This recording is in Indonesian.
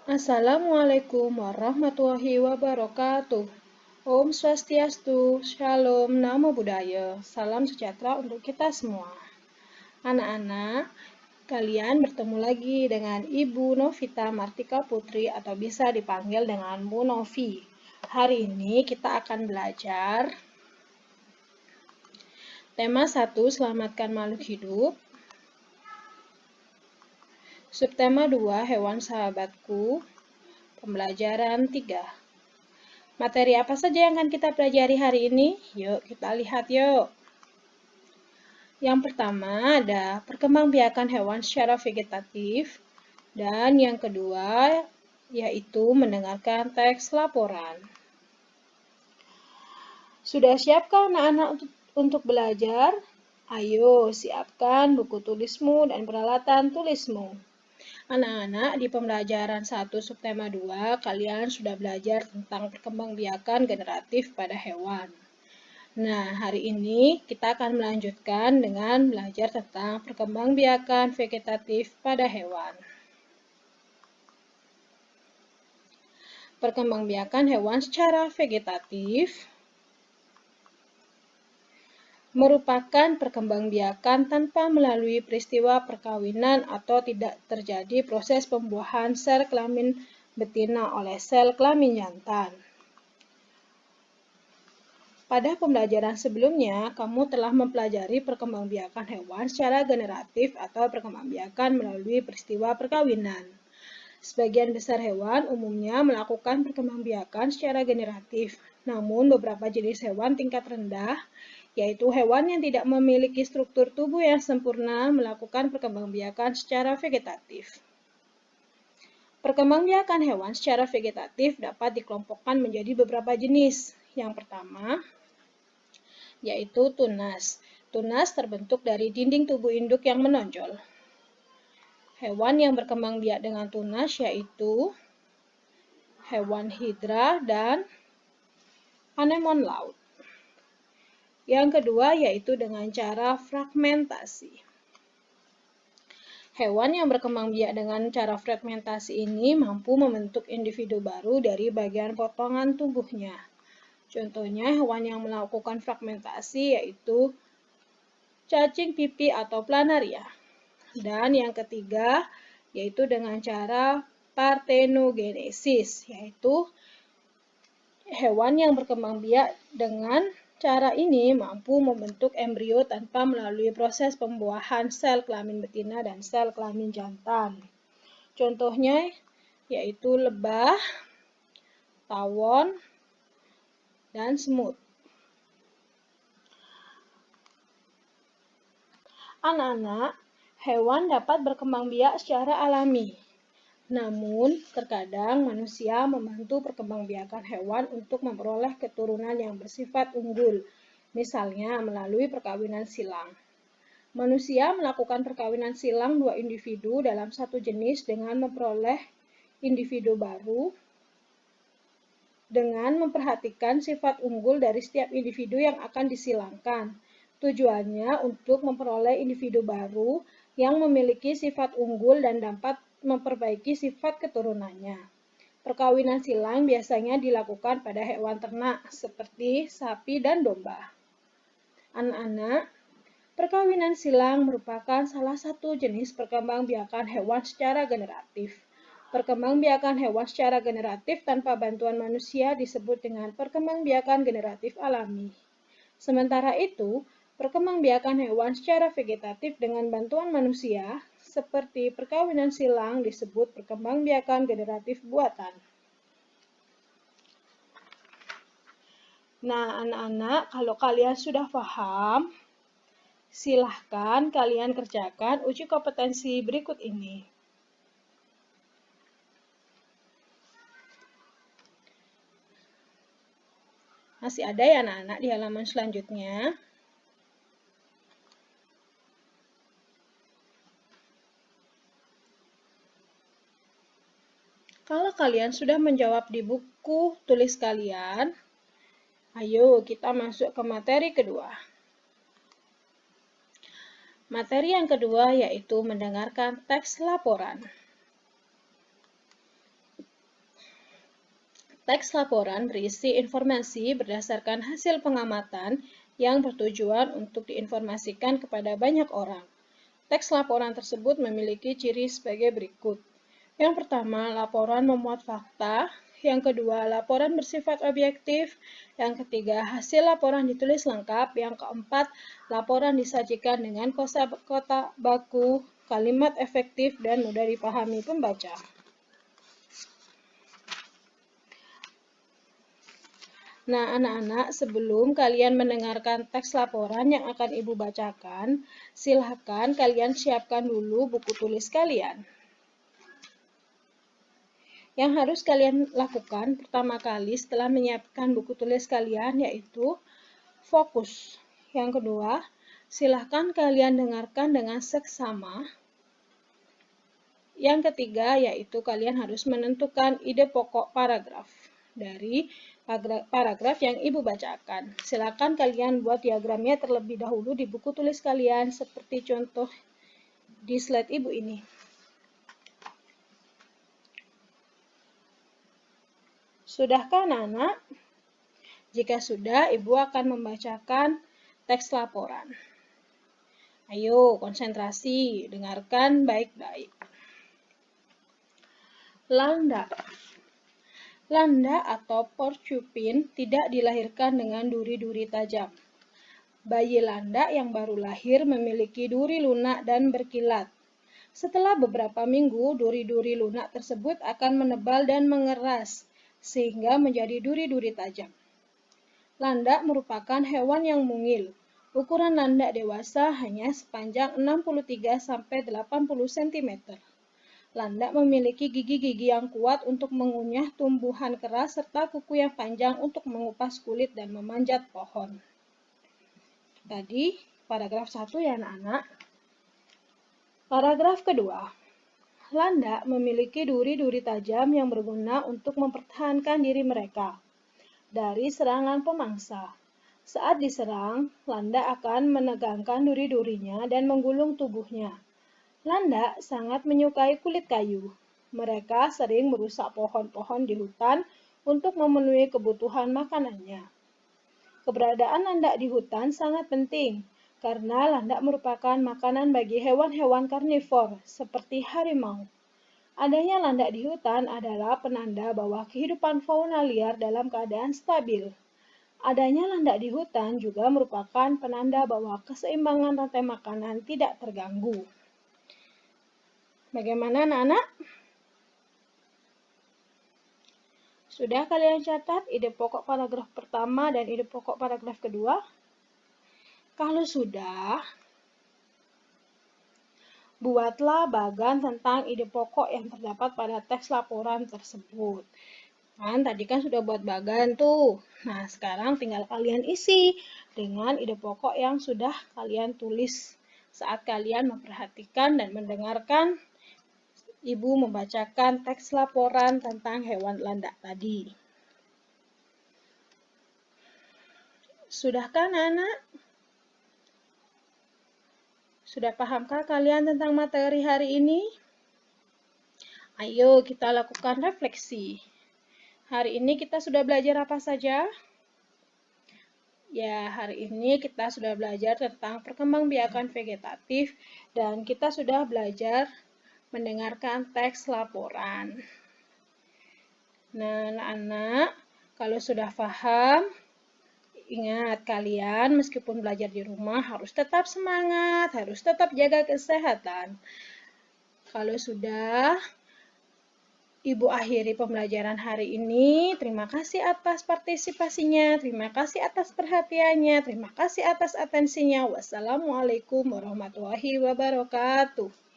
Assalamualaikum warahmatullahi wabarakatuh. Om Swastiastu, Shalom, Namo Buddhaya, salam sejahtera untuk kita semua. Anak-anak, kalian bertemu lagi dengan Ibu Novita Martika Putri atau bisa dipanggil dengan Bu Novi. Hari ini kita akan belajar tema 1, selamatkan makhluk hidup. Subtema 2, hewan sahabatku. Pembelajaran 3. Materi apa saja yang akan kita pelajari hari ini? Yuk kita lihat yuk. Yang pertama ada perkembangbiakan hewan secara vegetatif. Dan yang kedua yaitu mendengarkan teks laporan. Sudah siapkah anak-anak untuk belajar? Ayo siapkan buku tulismu dan peralatan tulismu. Anak-anak, di pembelajaran 1 subtema 2, kalian sudah belajar tentang perkembangbiakan generatif pada hewan. Nah, hari ini kita akan melanjutkan dengan belajar tentang perkembangbiakan vegetatif pada hewan. Perkembangbiakan hewan secara vegetatif merupakan perkembangbiakan tanpa melalui peristiwa perkawinan atau tidak terjadi proses pembuahan sel kelamin betina oleh sel kelamin jantan. Pada pembelajaran sebelumnya, kamu telah mempelajari perkembangbiakan hewan secara generatif atau perkembangbiakan melalui peristiwa perkawinan. Sebagian besar hewan umumnya melakukan perkembangbiakan secara generatif, namun beberapa jenis hewan tingkat rendah, yaitu hewan yang tidak memiliki struktur tubuh yang sempurna, melakukan perkembangbiakan secara vegetatif. Perkembangbiakan hewan secara vegetatif dapat dikelompokkan menjadi beberapa jenis. Yang pertama, yaitu tunas. Tunas terbentuk dari dinding tubuh induk yang menonjol. Hewan yang berkembang biak dengan tunas yaitu hewan hidra dan anemon laut. Yang kedua yaitu dengan cara fragmentasi. Hewan yang berkembang biak dengan cara fragmentasi ini mampu membentuk individu baru dari bagian potongan tubuhnya. Contohnya hewan yang melakukan fragmentasi yaitu cacing pipi atau planaria. Dan yang ketiga yaitu dengan cara parthenogenesis, yaitu hewan yang berkembang biak dengan cara ini mampu membentuk embrio tanpa melalui proses pembuahan sel kelamin betina dan sel kelamin jantan. Contohnya yaitu lebah, tawon, dan semut. Anak-anak, hewan dapat berkembang biak secara alami. Namun, terkadang manusia membantu perkembangbiakan hewan untuk memperoleh keturunan yang bersifat unggul, misalnya melalui perkawinan silang. Manusia melakukan perkawinan silang dua individu dalam satu jenis dengan memperoleh individu baru dengan memperhatikan sifat unggul dari setiap individu yang akan disilangkan. Tujuannya untuk memperoleh individu baru yang memiliki sifat unggul dan dapat memperbaiki sifat keturunannya. Perkawinan silang biasanya dilakukan pada hewan ternak seperti sapi dan domba. Anak-anak, perkawinan silang merupakan salah satu jenis perkembangbiakan hewan secara generatif. Perkembangbiakan hewan secara generatif tanpa bantuan manusia disebut dengan perkembangbiakan generatif alami. Sementara itu, perkembangbiakan hewan secara vegetatif dengan bantuan manusia, seperti perkawinan silang, disebut perkembangbiakan generatif buatan. Nah, anak-anak, kalau kalian sudah paham, silahkan kalian kerjakan uji kompetensi berikut ini. Masih ada ya anak-anak di halaman selanjutnya. Kalau kalian sudah menjawab di buku tulis kalian, ayo kita masuk ke materi kedua. Materi yang kedua yaitu mendengarkan teks laporan. Teks laporan berisi informasi berdasarkan hasil pengamatan yang bertujuan untuk diinformasikan kepada banyak orang. Teks laporan tersebut memiliki ciri sebagai berikut. Yang pertama, laporan memuat fakta. Yang kedua, laporan bersifat objektif. Yang ketiga, hasil laporan ditulis lengkap. Yang keempat, laporan disajikan dengan kosakata baku, kalimat efektif, dan mudah dipahami pembaca. Nah, anak-anak, sebelum kalian mendengarkan teks laporan yang akan Ibu bacakan, silakan kalian siapkan dulu buku tulis kalian. Yang harus kalian lakukan pertama kali setelah menyiapkan buku tulis kalian yaitu fokus. Yang kedua, silakan kalian dengarkan dengan seksama. Yang ketiga, yaitu kalian harus menentukan ide pokok paragraf dari paragraf yang Ibu bacakan. Silakan kalian buat diagramnya terlebih dahulu di buku tulis kalian seperti contoh di slide Ibu ini. Sudahkah anak-anak? Jika sudah, Ibu akan membacakan teks laporan. Ayo, konsentrasi, dengarkan baik-baik. Landak. Landak atau porcupine tidak dilahirkan dengan duri-duri tajam. Bayi landak yang baru lahir memiliki duri lunak dan berkilat. Setelah beberapa minggu, duri-duri lunak tersebut akan menebal dan mengeras, sehingga menjadi duri-duri tajam. Landak merupakan hewan yang mungil. Ukuran landak dewasa hanya sepanjang 63–80 cm. Landak memiliki gigi-gigi yang kuat untuk mengunyah tumbuhan keras serta kuku yang panjang untuk mengupas kulit dan memanjat pohon. Tadi paragraf 1 ya anak-anak. Paragraf kedua. Landak memiliki duri-duri tajam yang berguna untuk mempertahankan diri mereka dari serangan pemangsa. Saat diserang, landak akan menegangkan duri-durinya dan menggulung tubuhnya. Landak sangat menyukai kulit kayu. Mereka sering merusak pohon-pohon di hutan untuk memenuhi kebutuhan makanannya. Keberadaan landak di hutan sangat penting karena landak merupakan makanan bagi hewan-hewan karnivor seperti harimau. Adanya landak di hutan adalah penanda bahwa kehidupan fauna liar dalam keadaan stabil. Adanya landak di hutan juga merupakan penanda bahwa keseimbangan rantai makanan tidak terganggu. Bagaimana anak-anak? Sudah kalian catat ide pokok paragraf pertama dan ide pokok paragraf kedua? Kalau sudah, buatlah bagan tentang ide pokok yang terdapat pada teks laporan tersebut. Kan tadi kan sudah buat bagan tuh. Nah, sekarang tinggal kalian isi dengan ide pokok yang sudah kalian tulis saat kalian memperhatikan dan mendengarkan Ibu membacakan teks laporan tentang hewan landak tadi. Sudahkah anak-anak? Sudah pahamkah kalian tentang materi hari ini? Ayo kita lakukan refleksi. Hari ini kita sudah belajar apa saja? Ya, hari ini kita sudah belajar tentang perkembangbiakan vegetatif dan kita sudah belajar mendengarkan teks laporan. Nah, anak-anak, kalau sudah paham, ingat kalian meskipun belajar di rumah harus tetap semangat, harus tetap jaga kesehatan. Kalau sudah, Ibu akhiri pembelajaran hari ini. Terima kasih atas partisipasinya, terima kasih atas perhatiannya, terima kasih atas atensinya. Wassalamualaikum warahmatullahi wabarakatuh.